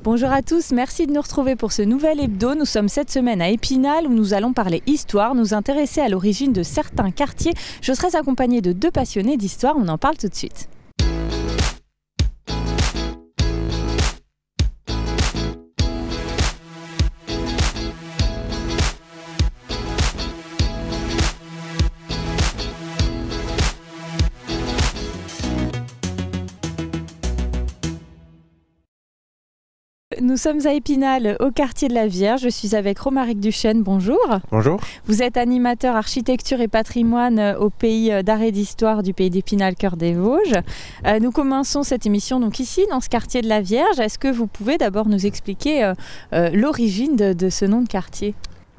Bonjour à tous, merci de nous retrouver pour ce nouvel hebdo. Nous sommes cette semaine à Épinal où nous allons parler histoire, nous intéresser à l'origine de certains quartiers. Je serai accompagnée de deux passionnés d'histoire, on en parle tout de suite. Nous sommes à Épinal, au quartier de la Vierge. Je suis avec Romaric Duchesne, bonjour. Bonjour. Vous êtes animateur architecture et patrimoine au pays d'art et d'histoire du pays d'Épinal, cœur des Vosges. Nous commençons cette émission donc ici, dans ce quartier de la Vierge. Est-ce que vous pouvez d'abord nous expliquer l'origine de ce nom de quartier ?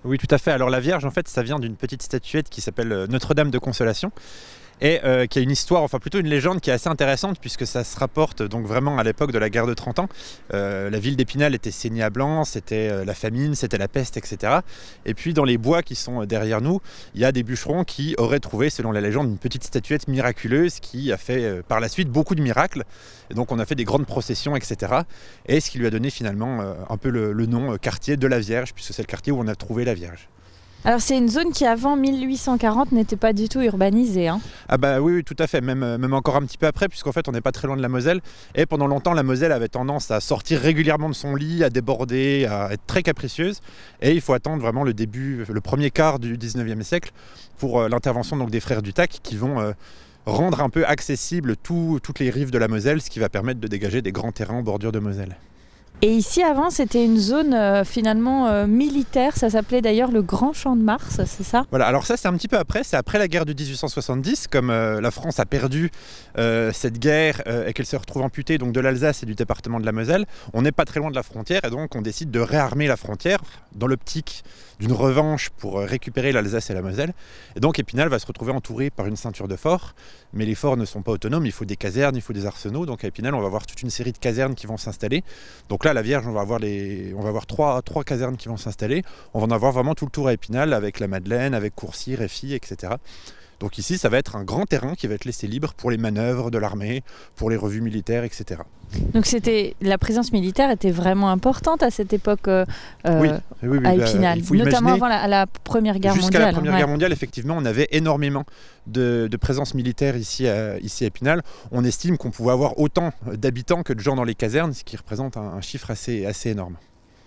Oui, tout à fait. Alors la Vierge, en fait, ça vient d'une petite statuette qui s'appelle Notre-Dame de Consolation. Et qui a une histoire, enfin plutôt une légende qui est assez intéressante puisque ça se rapporte donc vraiment à l'époque de la guerre de 30 ans. La ville d'Épinal était saignée à blanc, c'était la famine, c'était la peste, etc. Et puis dans les bois qui sont derrière nous, il y a des bûcherons qui auraient trouvé, selon la légende, une petite statuette miraculeuse qui a fait par la suite beaucoup de miracles. Et donc on a fait des grandes processions, etc. Et ce qui lui a donné finalement un peu le nom quartier de la Vierge, puisque c'est le quartier où on a trouvé la Vierge. Alors c'est une zone qui avant 1840 n'était pas du tout urbanisée. Hein. Ah bah oui, tout à fait, même encore un petit peu après, puisqu'en fait on n'est pas très loin de la Moselle. Et pendant longtemps la Moselle avait tendance à sortir régulièrement de son lit, à déborder, à être très capricieuse. Et il faut attendre vraiment le premier quart du 19e siècle pour l'intervention donc, des frères Dutac qui vont rendre un peu accessible toutes les rives de la Moselle, ce qui va permettre de dégager des grands terrains en bordure de Moselle. Et ici, avant, c'était une zone finalement militaire. Ça s'appelait d'ailleurs le Grand Champ de Mars, c'est ça ? Voilà, alors ça, c'est un petit peu après. C'est après la guerre de 1870. Comme la France a perdu cette guerre et qu'elle se retrouve amputée donc, de l'Alsace et du département de la Moselle, on n'est pas très loin de la frontière et donc on décide de réarmer la frontière dans l'optique d'une revanche pour récupérer l'Alsace et la Moselle. Et donc Épinal va se retrouver entouré par une ceinture de forts. Mais les forts ne sont pas autonomes, il faut des casernes, il faut des arsenaux. Donc à Épinal, on va avoir toute une série de casernes qui vont s'installer. Donc là, la Vierge, on va avoir trois casernes qui vont s'installer. On va en avoir vraiment tout le tour à Épinal, avec la Madeleine, avec Courcy, Réfy, etc. Donc ici, ça va être un grand terrain qui va être laissé libre pour les manœuvres de l'armée, pour les revues militaires, etc. Donc la présence militaire était vraiment importante à cette époque oui, à Épinal, notamment avant la Première Guerre mondiale. Jusqu'à la Première Guerre mondiale, effectivement, on avait énormément de présence militaire ici à Épinal. On estime qu'on pouvait avoir autant d'habitants que de gens dans les casernes, ce qui représente un chiffre assez énorme.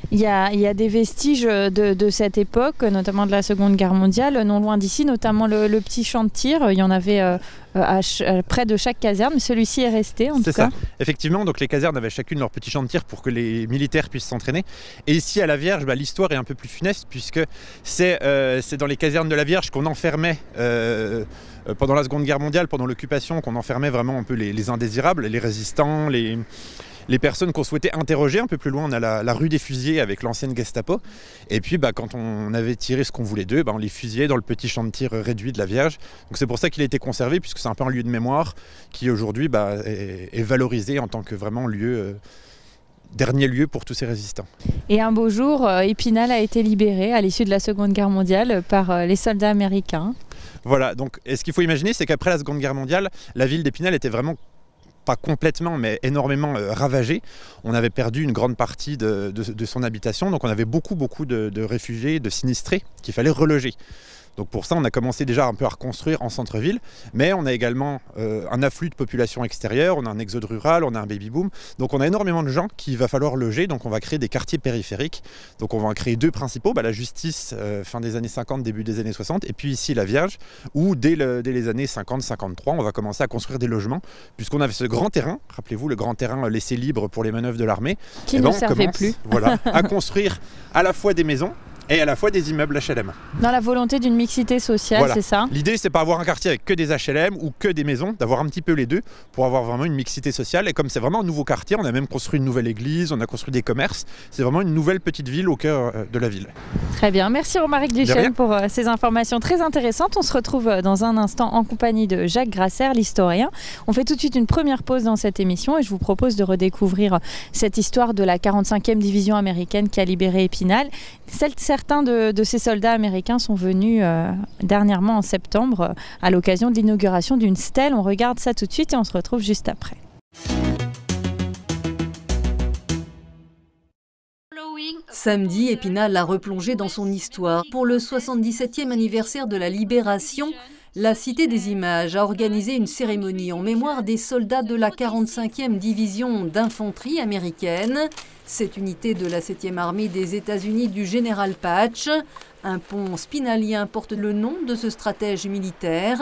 Il y a des vestiges de cette époque, notamment de la Seconde Guerre mondiale, non loin d'ici, notamment le petit champ de tir. Il y en avait près de chaque caserne, mais celui-ci est resté en tout cas. C'est ça, effectivement. Donc les casernes avaient chacune leur petit champ de tir pour que les militaires puissent s'entraîner. Et ici à la Vierge, l'histoire est un peu plus funeste puisque c'est dans les casernes de la Vierge qu'on enfermait pendant la Seconde Guerre mondiale, pendant l'occupation, qu'on enfermait vraiment un peu les indésirables, les résistants, les personnes qu'on souhaitait interroger. Un peu plus loin, on a la rue des Fusillés avec l'ancienne Gestapo. Et puis, quand on avait tiré ce qu'on voulait d'eux, on les fusillait dans le petit champ de tir réduit de la Vierge. Donc c'est pour ça qu'il a été conservé, puisque c'est un peu un lieu de mémoire qui aujourd'hui est valorisé en tant que vraiment dernier lieu pour tous ces résistants. Et un beau jour, Épinal a été libéré à l'issue de la Seconde Guerre mondiale par les soldats américains. Voilà, donc et ce qu'il faut imaginer, c'est qu'après la Seconde Guerre mondiale, la ville d'Épinal était vraiment pas complètement, mais énormément ravagée. On avait perdu une grande partie de son habitation, donc on avait beaucoup de réfugiés, de sinistrés qu'il fallait reloger. Donc pour ça, on a commencé déjà un peu à reconstruire en centre-ville, mais on a également un afflux de population extérieure, on a un exode rural, on a un baby-boom. Donc on a énormément de gens qu'il va falloir loger, donc on va créer des quartiers périphériques. Donc on va en créer deux principaux, la Justice, fin des années 50, début des années 60, et puis ici la Vierge, où dès les années 50-53, on va commencer à construire des logements, puisqu'on avait ce grand terrain, rappelez-vous, le grand terrain laissé libre pour les manœuvres de l'armée. Qui ne servait plus. Voilà, à construire à la fois des maisons, et à la fois des immeubles HLM. Dans la volonté d'une mixité sociale, voilà. C'est ça ? L'idée, c'est pas avoir un quartier avec que des HLM ou que des maisons, d'avoir un petit peu les deux pour avoir vraiment une mixité sociale. Et comme c'est vraiment un nouveau quartier, on a même construit une nouvelle église, on a construit des commerces. C'est vraiment une nouvelle petite ville au cœur de la ville. Très bien, merci Romaric Duchesne pour ces informations très intéressantes. On se retrouve dans un instant en compagnie de Jacques Grasser, l'historien. On fait tout de suite une première pause dans cette émission et je vous propose de redécouvrir cette histoire de la 45e division américaine qui a libéré Épinal. Certains de ces soldats américains sont venus dernièrement en septembre à l'occasion de l'inauguration d'une stèle. On regarde ça tout de suite et on se retrouve juste après. Samedi, Épinal a replongé dans son histoire. Pour le 77e anniversaire de la Libération, la Cité des Images a organisé une cérémonie en mémoire des soldats de la 45e division d'infanterie américaine. Cette unité de la 7e armée des États-Unis du général Patch. Un pont spinalien porte le nom de ce stratège militaire,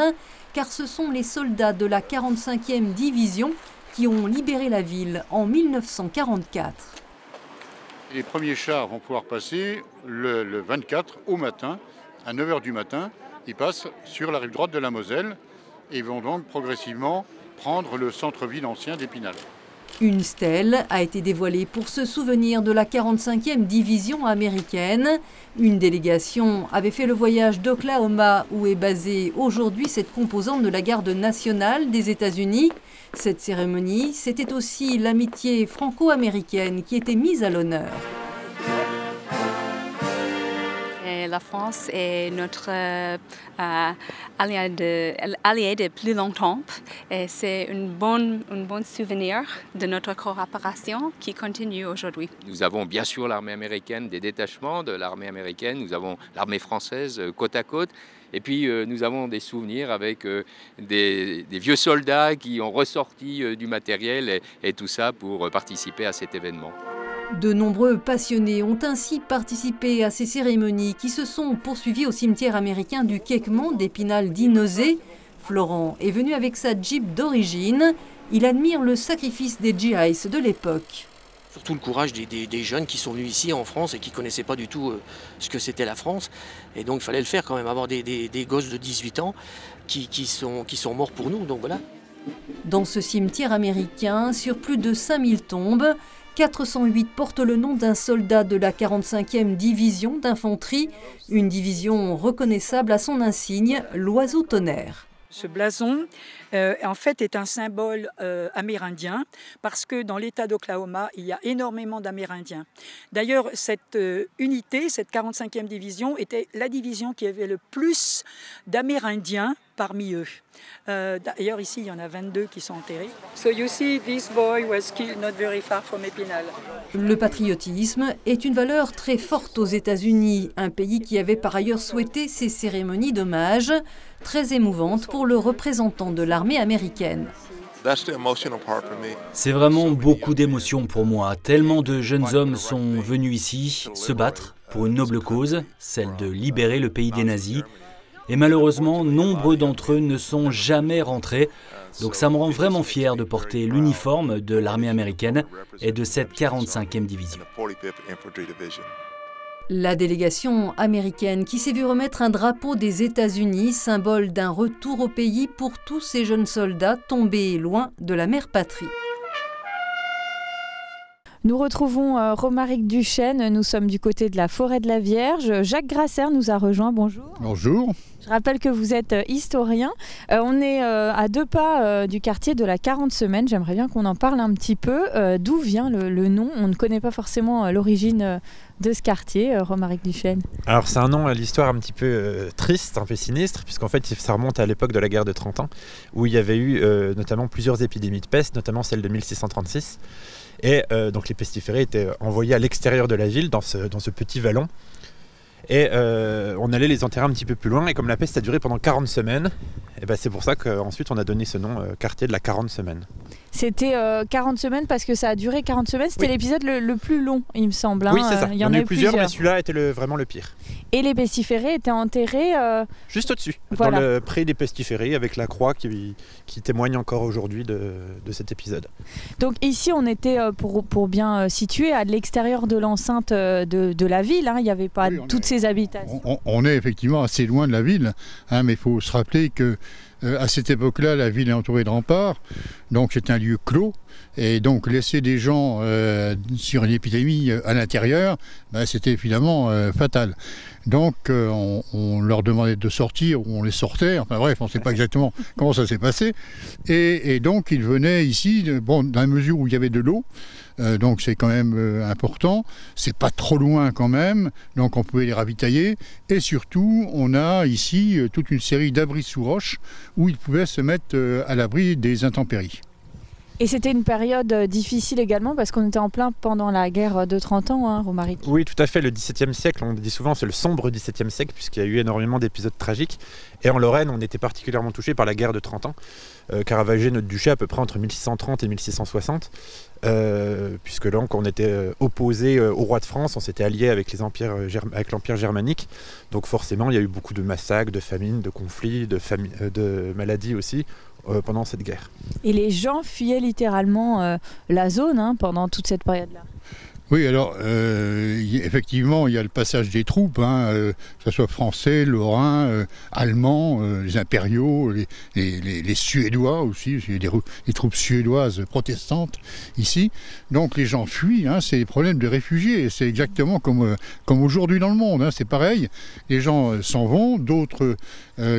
car ce sont les soldats de la 45e division qui ont libéré la ville en 1944. Les premiers chars vont pouvoir passer le 24 au matin, à 9 h du matin. Ils passent sur la rive droite de la Moselle et vont donc progressivement prendre le centre-ville ancien d'Épinal. Une stèle a été dévoilée pour se souvenir de la 45e division américaine. Une délégation avait fait le voyage d'Oklahoma, où est basée aujourd'hui cette composante de la garde nationale des États-Unis. Cette cérémonie, c'était aussi l'amitié franco-américaine qui était mise à l'honneur. La France est notre allié de plus longtemps. C'est un bon souvenir de notre coopération qui continue aujourd'hui. Nous avons bien sûr l'armée américaine, des détachements de l'armée américaine. Nous avons l'armée française côte à côte. Et puis nous avons des souvenirs avec des vieux soldats qui ont ressorti du matériel et tout ça pour participer à cet événement. De nombreux passionnés ont ainsi participé à ces cérémonies qui se sont poursuivies au cimetière américain du Keckmont d'Épinal-Dinosé. Florent est venu avec sa Jeep d'origine. Il admire le sacrifice des GIs de l'époque. Surtout le courage des jeunes qui sont venus ici en France et qui ne connaissaient pas du tout ce que c'était la France. Et donc il fallait le faire quand même, avoir des gosses de 18 ans qui sont morts pour nous. Donc voilà. Dans ce cimetière américain, sur plus de 5000 tombes, 408 portent le nom d'un soldat de la 45e division d'infanterie, une division reconnaissable à son insigne, l'oiseau tonnerre. Ce blason, en fait, est un symbole amérindien parce que dans l'État d'Oklahoma, il y a énormément d'Amérindiens. D'ailleurs, cette unité, cette 45e division, était la division qui avait le plus d'Amérindiens parmi eux. D'ailleurs, ici, il y en a 22 qui sont enterrés. So you see, this boy was killed not very far from Épinal. Le patriotisme est une valeur très forte aux États-Unis, un pays qui avait par ailleurs souhaité ces cérémonies d'hommage, très émouvantes pour le représentant de l'armée américaine. C'est vraiment beaucoup d'émotions pour moi. Tellement de jeunes hommes sont venus ici se battre pour une noble cause, celle de libérer le pays des nazis. Et malheureusement, nombreux d'entre eux ne sont jamais rentrés. Donc ça me rend vraiment fier de porter l'uniforme de l'armée américaine et de cette 45e division. La délégation américaine qui s'est vue remettre un drapeau des États-Unis, symbole d'un retour au pays pour tous ces jeunes soldats tombés loin de la mère patrie. Nous retrouvons Romaric Duchesne, nous sommes du côté de la forêt de la Vierge. Jacques Grasser nous a rejoint, bonjour. Bonjour. Je rappelle que vous êtes historien. On est à 2 pas du quartier de la 40 semaines. J'aimerais bien qu'on en parle un petit peu. D'où vient le nom? On ne connaît pas forcément l'origine de ce quartier, Romaric Duchesne. Alors c'est un nom à l'histoire un petit peu triste, un peu sinistre, puisqu'en fait ça remonte à l'époque de la guerre de 30 ans, où il y avait eu notamment plusieurs épidémies de peste, notamment celle de 1636. Et donc les pestiférés étaient envoyés à l'extérieur de la ville, dans ce petit vallon. Et on allait les enterrer un petit peu plus loin. Et comme la peste a duré pendant 40 semaines, et ben c'est pour ça qu'ensuite on a donné ce nom quartier de la 40 semaines. C'était 40 semaines parce que ça a duré 40 semaines. C'était l'épisode le plus long, il me semble. Oui, c'est ça. Il y en a eu plusieurs, mais celui-là était vraiment le pire. Et les pestiférés étaient enterrés juste au-dessus, voilà, dans le pré des pestiférés, avec la croix qui témoigne encore aujourd'hui de cet épisode. Donc ici, on était, pour bien situer, à l'extérieur de l'enceinte de la ville. Hein. Il n'y avait pas toutes ces habitations. On est effectivement assez loin de la ville, hein, mais il faut se rappeler que à cette époque-là, la ville est entourée de remparts, donc c'est un lieu clos. Et donc laisser des gens sur une épidémie à l'intérieur, c'était évidemment fatal. Donc on leur demandait de sortir, ou on les sortait, enfin bref, on ne sait pas exactement comment ça s'est passé. Et donc ils venaient ici, dans la mesure où il y avait de l'eau, donc c'est quand même important, c'est pas trop loin quand même, donc on pouvait les ravitailler. Et surtout, on a ici toute une série d'abris sous roche où ils pouvaient se mettre à l'abri des intempéries. Et c'était une période difficile également parce qu'on était en plein pendant la guerre de 30 ans, hein, Romaric. Oui, tout à fait. Le XVIIe siècle, on dit souvent c'est le sombre XVIIe siècle puisqu'il y a eu énormément d'épisodes tragiques. Et en Lorraine, on était particulièrement touché par la guerre de 30 ans, qui a ravagé notre duché à peu près entre 1630 et 1660. Puisque là, quand on était opposé au roi de France, on s'était allié avec l'Empire germanique. Donc forcément, il y a eu beaucoup de massacres, de famines, de conflits, de maladies aussi pendant cette guerre. Et les gens fuyaient littéralement la zone pendant toute cette période-là. Oui, alors effectivement, il y a le passage des troupes, que ce soit français, lorrains, allemands, les impériaux, les Suédois aussi, il y a des troupes suédoises protestantes ici. Donc les gens fuient, c'est des problèmes de réfugiés, c'est exactement comme aujourd'hui dans le monde, c'est pareil. Les gens s'en vont, d'autres,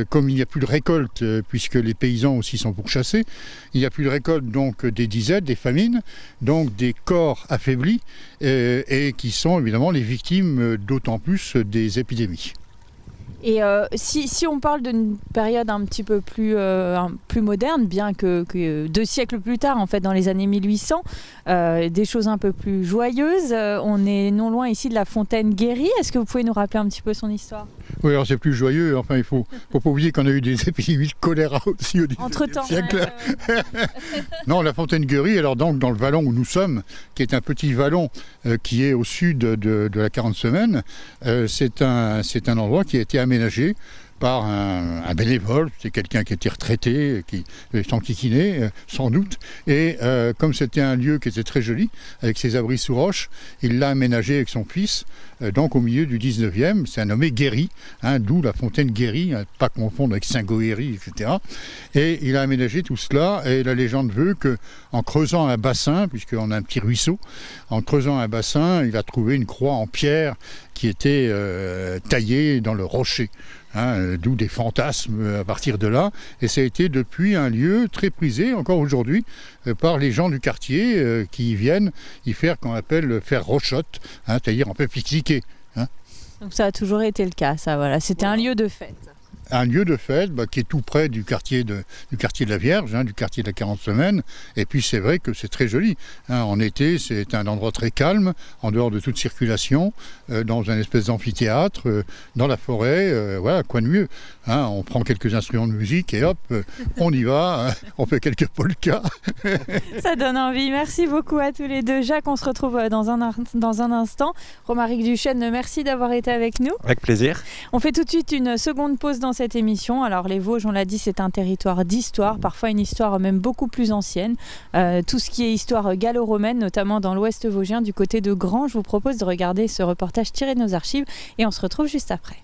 comme il n'y a plus de récolte, puisque les paysans aussi sont pourchassés, il n'y a plus de récolte, donc des disettes, des famines, donc des corps affaiblis, et qui sont évidemment les victimes d'autant plus des épidémies. Et si on parle d'une période un petit peu plus moderne, bien que 2 siècles plus tard, en fait, dans les années 1800, des choses un peu plus joyeuses, on est non loin ici de la fontaine Guéry. Est-ce que vous pouvez nous rappeler un petit peu son histoire ? Oui, alors c'est plus joyeux, enfin il faut pas oublier qu'on a eu des épidémies de choléra aussi au XIXe siècle. Non, la fontaine Guéry, alors donc dans le vallon où nous sommes, qui est un petit vallon qui est au sud de la 40 semaines, c'est un endroit qui a été aménagé par un bénévole, c'est quelqu'un qui était retraité, qui s'enquiquinait sans doute, et comme c'était un lieu qui était très joli, avec ses abris sous roche, il l'a aménagé avec son fils, donc au milieu du 19e, c'est un nommé Guéry, d'où la fontaine Guéry, pas confondre avec Saint-Goëry, etc. Et il a aménagé tout cela, et la légende veut qu'en creusant un bassin, puisqu'on a un petit ruisseau, en creusant un bassin, il a trouvé une croix en pierre qui était taillée dans le rocher. D'où des fantasmes à partir de là, et ça a été depuis un lieu très prisé encore aujourd'hui par les gens du quartier qui viennent y faire qu'on appelle faire rochotte, c'est-à-dire on peut pique-niquer. Donc ça a toujours été le cas, ça, voilà. C'était un lieu de fête. Un lieu de fête qui est tout près du quartier de la Vierge, du quartier de la 40 semaines. Et puis c'est vrai que c'est très joli. En été, c'est un endroit très calme, en dehors de toute circulation, dans un espèce d'amphithéâtre, dans la forêt. Voilà, quoi de mieux. On prend quelques instruments de musique et hop, on y va. On fait quelques polkas. Ça donne envie. Merci beaucoup à tous les deux. Jacques, on se retrouve dans un instant. Romaric Duchesne, merci d'avoir été avec nous. Avec plaisir. On fait tout de suite une seconde pause dans cette émission. Alors les Vosges, on l'a dit, c'est un territoire d'histoire, parfois une histoire même beaucoup plus ancienne. Tout ce qui est histoire gallo-romaine, notamment dans l'ouest vosgien, du côté de Grand. Je vous propose de regarder ce reportage tiré de nos archives et on se retrouve juste après.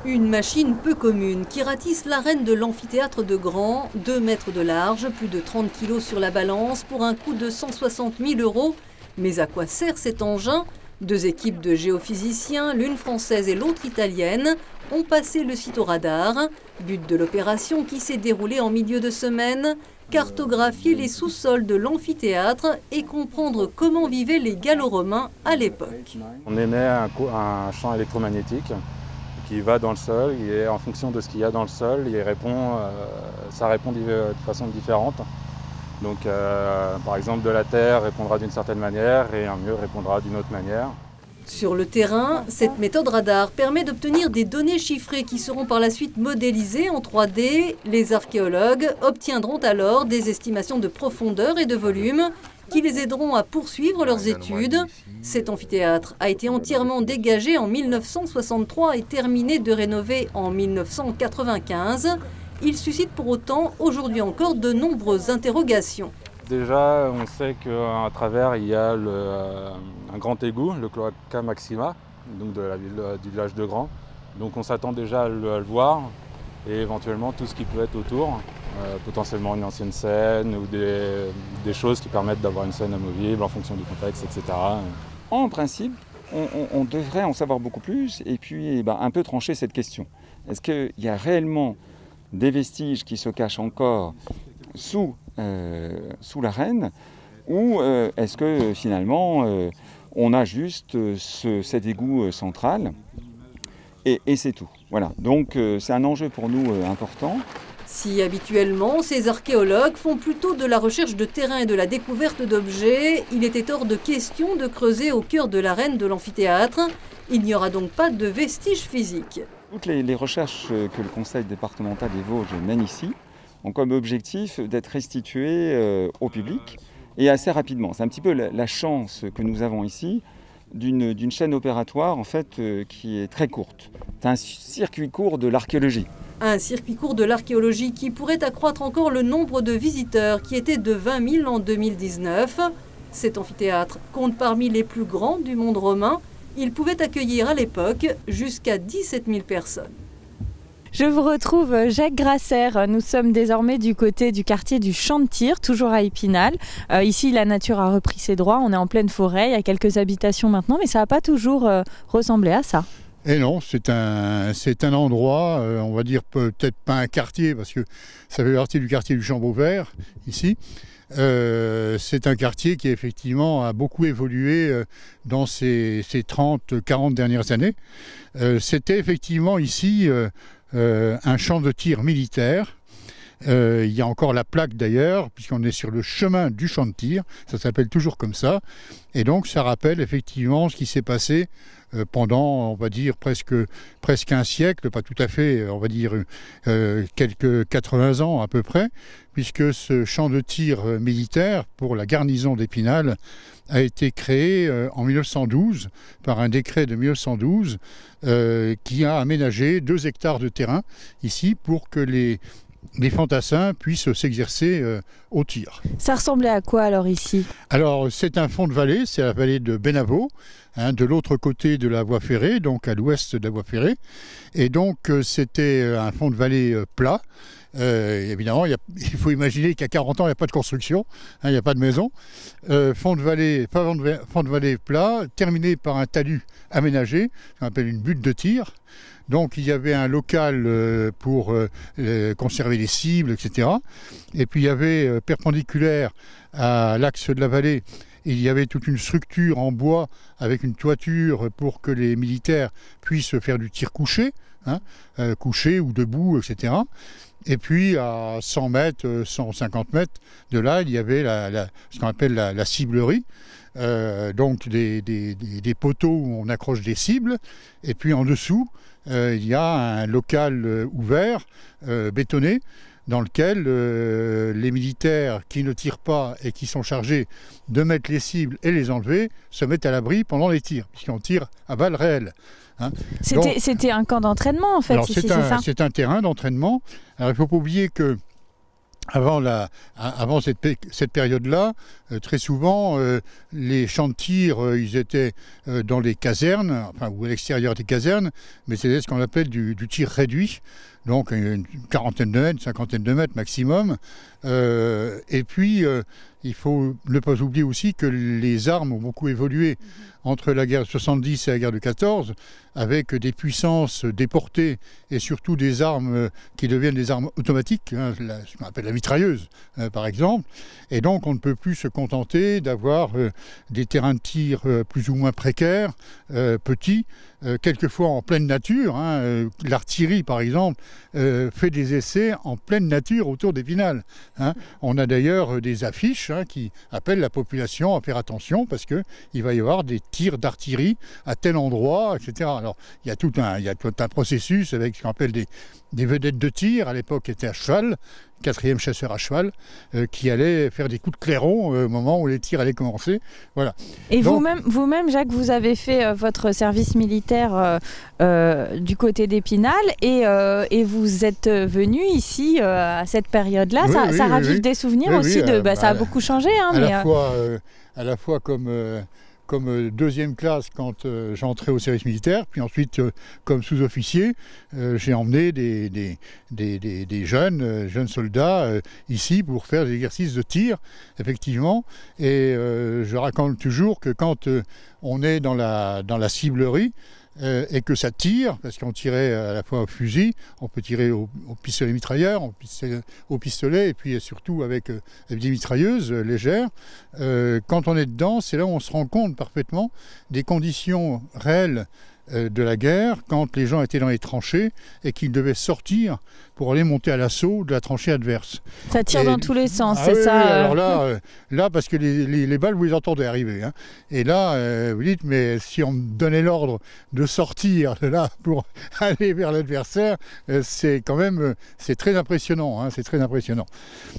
Une machine peu commune qui ratisse l'arène de l'amphithéâtre de Grand, 2 mètres de large, plus de 30 kilos sur la balance, pour un coût de 160 000 €. Mais à quoi sert cet engin ? 2 équipes de géophysiciens, l'une française et l'autre italienne, ont passé le site au radar. But de l'opération qui s'est déroulée en milieu de semaine, cartographier les sous-sols de l'amphithéâtre et comprendre comment vivaient les Gallo-Romains à l'époque. On émet un champ électromagnétique qui va dans le sol et en fonction de ce qu'il y a dans le sol, ça répond de façon différente. Donc par exemple de la terre répondra d'une certaine manière et un mur répondra d'une autre manière. Sur le terrain, cette méthode radar permet d'obtenir des données chiffrées qui seront par la suite modélisées en 3D. Les archéologues obtiendront alors des estimations de profondeur et de volume qui les aideront à poursuivre leurs études. Cet amphithéâtre a été entièrement dégagé en 1963 et terminé de rénover en 1995. Il suscite pour autant aujourd'hui encore de nombreuses interrogations. Déjà, on sait qu'à travers, il y a un grand égout, le Cloaca Maxima, donc de la ville du village de Grand. Donc on s'attend déjà à le voir et éventuellement tout ce qui peut être autour, potentiellement une ancienne scène ou des choses qui permettent d'avoir une scène amovible en fonction du contexte, etc. En principe, on devrait en savoir beaucoup plus et puis un peu trancher cette question. Est-ce qu'il y a réellement des vestiges qui se cachent encore sous l'arène ou est-ce que finalement on a juste cet égout central et c'est tout. Voilà, donc c'est un enjeu pour nous important. Si habituellement, ces archéologues font plutôt de la recherche de terrain et de la découverte d'objets, il était hors de question de creuser au cœur de l'arène de l'amphithéâtre. Il n'y aura donc pas de vestiges physiques. Toutes les recherches que le Conseil départemental des Vosges mène ici ont comme objectif d'être restituées au public et assez rapidement. C'est un petit peu la chance que nous avons ici d'une chaîne opératoire en fait, qui est très courte. C'est un circuit court de l'archéologie. Un circuit court de l'archéologie qui pourrait accroître encore le nombre de visiteurs qui était de 20 000 en 2019. Cet amphithéâtre compte parmi les plus grands du monde romain. Il pouvait accueillir à l'époque jusqu'à 17 000 personnes. Je vous retrouve Jacques Grasser. Nous sommes désormais du côté du quartier du Champ de Tir, toujours à Épinal. Ici, la nature a repris ses droits. On est en pleine forêt. Il y a quelques habitations maintenant, mais ça n'a pas toujours ressemblé à ça. Et non, c'est un endroit, on va dire peut-être pas un quartier, parce que ça fait partie du quartier du Champ-Beauvert, ici. C'est un quartier qui effectivement a beaucoup évolué dans ces 30-40 dernières années. C'était effectivement ici un champ de tir militaire. Il y a encore la plaque d'ailleurs, puisqu'on est sur le chemin du champ de tir, ça s'appelle toujours comme ça. Et donc ça rappelle effectivement ce qui s'est passé pendant, on va dire, presque un siècle, pas tout à fait, on va dire quelques 80 ans à peu près, puisque ce champ de tir militaire pour la garnison d'Épinal a été créé en 1912 par un décret de 1912 qui a aménagé 2 hectares de terrain ici pour que les fantassins puissent s'exercer au tir. Ça ressemblait à quoi alors ici? Alors c'est un fond de vallée, c'est la vallée de Benavo, de l'autre côté de la voie ferrée, donc à l'ouest de la voie ferrée. Et donc c'était un fond de vallée plat. Évidemment, il faut imaginer qu'à 40 ans, il n'y a pas de construction, il n'y a pas de maison. Fond de vallée plat, terminé par un talus aménagé, qu'on appelle une butte de tir. Donc il y avait un local pour conserver les cibles, etc. Et puis il y avait perpendiculaire à l'axe de la vallée, il y avait toute une structure en bois avec une toiture pour que les militaires puissent faire du tir couché, couché ou debout, etc. Et puis à 100 mètres, 150 mètres de là, il y avait ce qu'on appelle la ciblerie. Donc des poteaux où on accroche des cibles. Et puis en dessous, il y a un local ouvert, bétonné, dans lequel les militaires qui ne tirent pas et qui sont chargés de mettre les cibles et les enlever se mettent à l'abri pendant les tirs, puisqu'on tire à balles réelles. C'était un camp d'entraînement en fait. Alors ici, c'est un terrain d'entraînement. Alors il ne faut pas oublier que avant cette période-là, très souvent, les champs de tir, ils étaient dans les casernes, ou à l'extérieur des casernes, mais c'était ce qu'on appelle du tir réduit, donc une quarantaine de mètres, une cinquantaine de mètres maximum. Et puis, il faut ne pas oublier aussi que les armes ont beaucoup évolué entre la guerre de 70 et la guerre de 14, avec des puissances déportées et surtout des armes qui deviennent des armes automatiques, ce qu'on appelle la mitrailleuse par exemple. Et donc on ne peut plus se contenter d'avoir des terrains de tir plus ou moins précaires, petits, quelquefois en pleine nature. L'artillerie par exemple fait des essais en pleine nature autour d'Épinal. On a d'ailleurs des affiches qui appellent la population à faire attention parce qu'il va y avoir des tirs d'artillerie à tel endroit, etc. Alors il y a tout un processus avec ce qu'on appelle des vedettes de tir, à l'époque étaient à cheval, 4e chasseur à cheval, qui allait faire des coups de clairon au moment où les tirs allaient commencer. Voilà. Et vous-même, Jacques, vous avez fait votre service militaire du côté d'Épinal et vous êtes venu ici à cette période-là. Oui, ça ravive des souvenirs aussi. Ça a beaucoup changé. À la fois comme deuxième classe quand j'entrais au service militaire, puis ensuite comme sous-officier, j'ai emmené des jeunes soldats ici pour faire des exercices de tir, effectivement. Et je raconte toujours que quand on est dans la ciblerie, et que ça tire, parce qu'on tirait à la fois au fusil, on peut tirer au pistolet mitrailleur, au pistolet, et puis surtout avec des mitrailleuses légères. Quand on est dedans, c'est là où on se rend compte parfaitement des conditions réelles de la guerre, quand les gens étaient dans les tranchées et qu'ils devaient sortir pour aller monter à l'assaut de la tranchée adverse. Ça tire dans tous les sens, ah c'est oui, ça. Alors là, parce que les balles, vous les entendez arriver. Hein. Et là, vous dites, mais si on me donnait l'ordre de sortir de là pour aller vers l'adversaire, c'est quand même, c'est très impressionnant. Hein, c'est très impressionnant.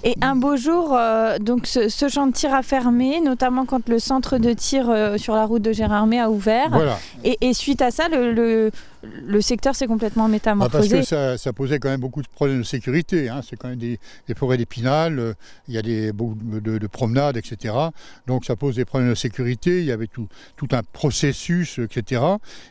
Et un beau jour, donc ce champ de tir a fermé, notamment quand le centre de tir sur la route de Gérardmer a ouvert. Voilà. Et suite à ça, le secteur s'est complètement métamorphosé. Parce que ça posait quand même beaucoup de problèmes de sécurité. Hein. C'est quand même des forêts d'épinal, il y a beaucoup de promenades, etc. Donc ça pose des problèmes de sécurité, il y avait tout un processus, etc.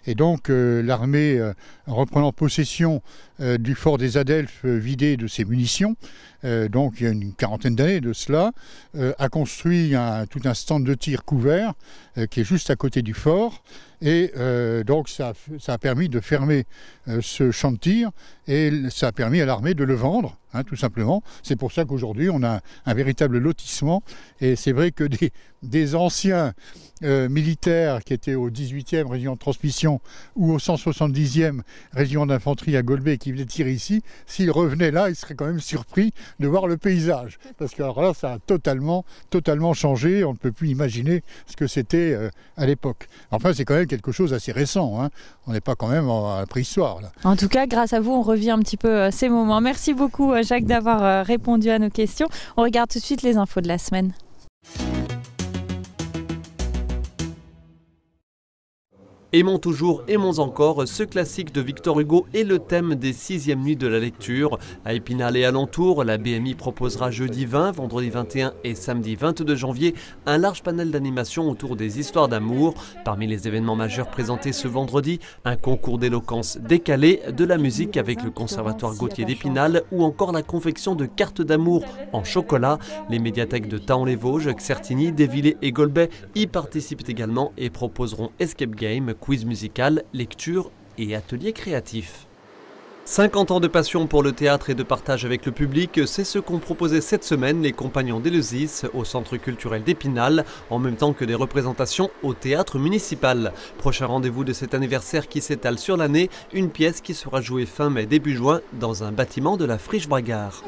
Et donc l'armée, en reprenant possession du fort des Adelphes vidé de ses munitions, donc il y a une quarantaine d'années de cela, a construit tout un stand de tir couvert qui est juste à côté du fort. Et donc ça a permis de fermer ce champ de tir et ça a permis à l'armée de le vendre, hein, tout simplement. C'est pour ça qu'aujourd'hui on a un véritable lotissement et c'est vrai que des anciens militaires qui étaient au 18e régiment de transmission ou au 170e régiment d'infanterie à Golbet qui venaient tirer ici, s'ils revenaient là, ils seraient quand même surpris de voir le paysage. Parce que alors là, ça a totalement changé, on ne peut plus imaginer ce que c'était à l'époque. Enfin, c'est quand même quelque chose d'assez récent, hein. On n'est pas quand même à la préhistoire. Là. En tout cas, grâce à vous, on revit un petit peu ces moments. Merci beaucoup, Jacques, d'avoir répondu à nos questions. On regarde tout de suite les infos de la semaine. Aimons toujours, aimons encore, ce classique de Victor Hugo est le thème des 6e nuits de la lecture. À Épinal et alentour, la BMI proposera jeudi 20, vendredi 21 et samedi 22 janvier un large panel d'animation autour des histoires d'amour. Parmi les événements majeurs présentés ce vendredi, un concours d'éloquence décalé, de la musique avec le Conservatoire Gautier d'Épinal ou encore la confection de cartes d'amour en chocolat. Les médiathèques de Thaon-les-Vosges, Certigny, Dévillers et Golbet y participent également et proposeront escape game, quiz musical, lecture et ateliers créatifs. 50 ans de passion pour le théâtre et de partage avec le public, c'est ce qu'ont proposé cette semaine les Compagnons d'Éleusis au Centre culturel d'Épinal, en même temps que des représentations au théâtre municipal. Prochain rendez-vous de cet anniversaire qui s'étale sur l'année, une pièce qui sera jouée fin mai début juin dans un bâtiment de la Friche Bragard.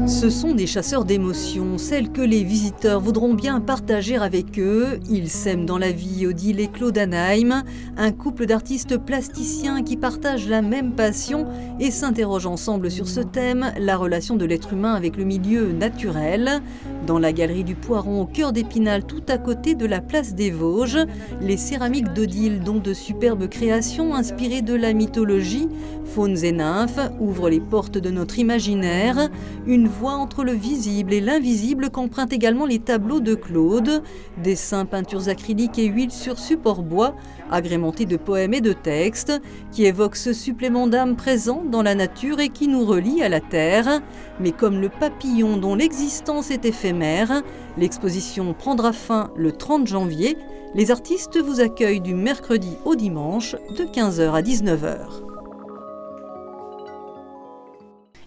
Ce sont des chasseurs d'émotions, celles que les visiteurs voudront bien partager avec eux. Ils s'aiment dans la vie, Odile et Claude Anheim, un couple d'artistes plasticiens qui partagent la même passion et s'interrogent ensemble sur ce thème, la relation de l'être humain avec le milieu naturel. Dans la galerie du Poiron, au cœur d'Épinal, tout à côté de la place des Vosges, les céramiques d'Odile, dont de superbes créations inspirées de la mythologie, faunes et nymphes, ouvrent les portes de notre imaginaire. Une voie entre le visible et l'invisible qu'empruntent également les tableaux de Claude, dessins, peintures acryliques et huiles sur support bois, agrémentés de poèmes et de textes, qui évoquent ce supplément d'âme présent dans la nature et qui nous relie à la terre. Mais comme le papillon dont l'existence est éphémère, l'exposition prendra fin le 30 janvier. Les artistes vous accueillent du mercredi au dimanche de 15h à 19h.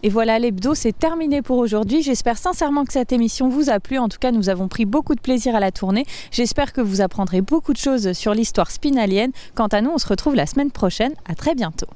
Et voilà, l'hebdo, c'est terminé pour aujourd'hui. J'espère sincèrement que cette émission vous a plu. En tout cas, nous avons pris beaucoup de plaisir à la tourner. J'espère que vous apprendrez beaucoup de choses sur l'histoire spinalienne. Quant à nous, on se retrouve la semaine prochaine. À très bientôt.